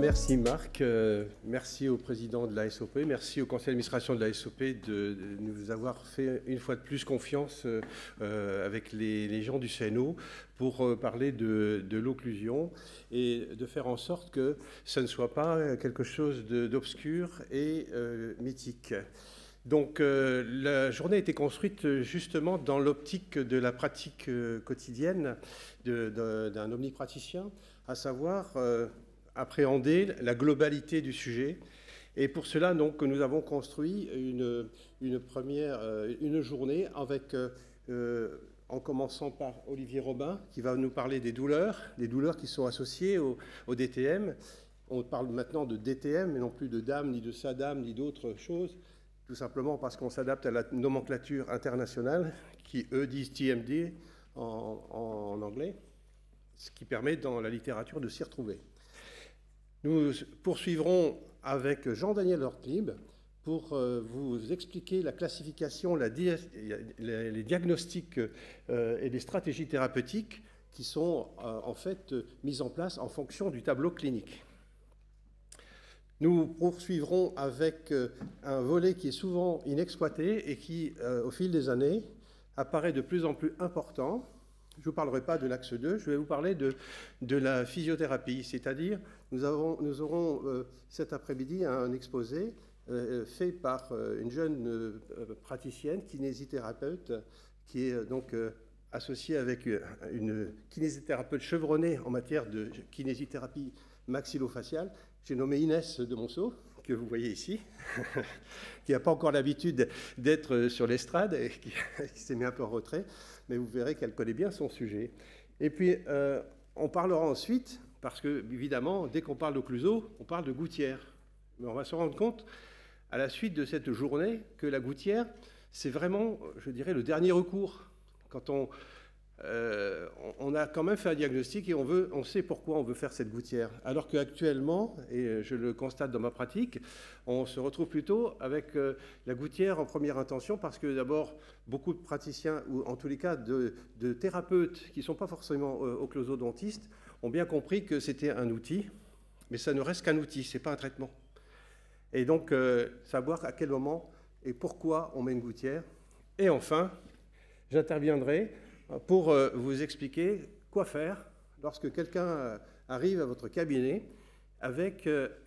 Merci Marc, merci au président de la SOP, merci au conseil d'administration de la SOP de nous avoir fait une fois de plus confiance avec les gens du CNO pour parler de l'occlusion et de faire en sorte que ça ne soit pas quelque chose d'obscur et mythique. Donc la journée a été construite justement dans l'optique de la pratique quotidienne d'un omnipraticien, à savoir appréhender la globalité du sujet. Et pour cela, donc, nous avons construit une journée avec, en commençant par Olivier Robin, qui va nous parler des douleurs qui sont associées au DTM. On parle maintenant de DTM, mais non plus de DAM, ni de SADAM, ni d'autres choses, tout simplement parce qu'on s'adapte à la nomenclature internationale, qui, eux, disent TMD en anglais, ce qui permet dans la littérature de s'y retrouver. Nous poursuivrons avec Jean-Daniel Ortlib pour vous expliquer la classification, les diagnostics et les stratégies thérapeutiques qui sont en fait mises en place en fonction du tableau clinique. Nous poursuivrons avec un volet qui est souvent inexploité et qui, au fil des années, apparaît de plus en plus important. Je ne vous parlerai pas de l'axe 2, je vais vous parler de la physiothérapie, c'est-à-dire nous aurons cet après-midi un exposé fait par une jeune praticienne, kinésithérapeute, qui est donc associée avec une kinésithérapeute chevronnée en matière de kinésithérapie maxillofaciale. J'ai nommé Inès de Monceau, que vous voyez ici, qui n'a pas encore l'habitude d'être sur l'estrade et qui s'est mis un peu en retrait, mais vous verrez qu'elle connaît bien son sujet. Et puis, on parlera ensuite, parce que, évidemment, dès qu'on parle d'occluso, on parle de gouttière. Mais on va se rendre compte, à la suite de cette journée, que la gouttière, c'est vraiment, je dirais, le dernier recours. Quand on a quand même fait un diagnostic et on sait pourquoi on veut faire cette gouttière. Alors qu'actuellement, et je le constate dans ma pratique, on se retrouve plutôt avec la gouttière en première intention parce que d'abord, beaucoup de praticiens, ou en tous les cas de thérapeutes qui ne sont pas forcément occlusodontistes, ont bien compris que c'était un outil, mais ça ne reste qu'un outil, ce n'est pas un traitement. Et donc, savoir à quel moment et pourquoi on met une gouttière. Et enfin, j'interviendrai pour vous expliquer quoi faire lorsque quelqu'un arrive à votre cabinet avec un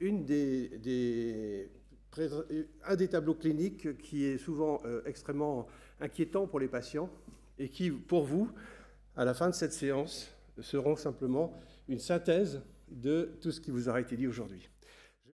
des tableaux cliniques qui est souvent extrêmement inquiétant pour les patients et qui, pour vous, à la fin de cette séance, seront simplement une synthèse de tout ce qui vous aura été dit aujourd'hui.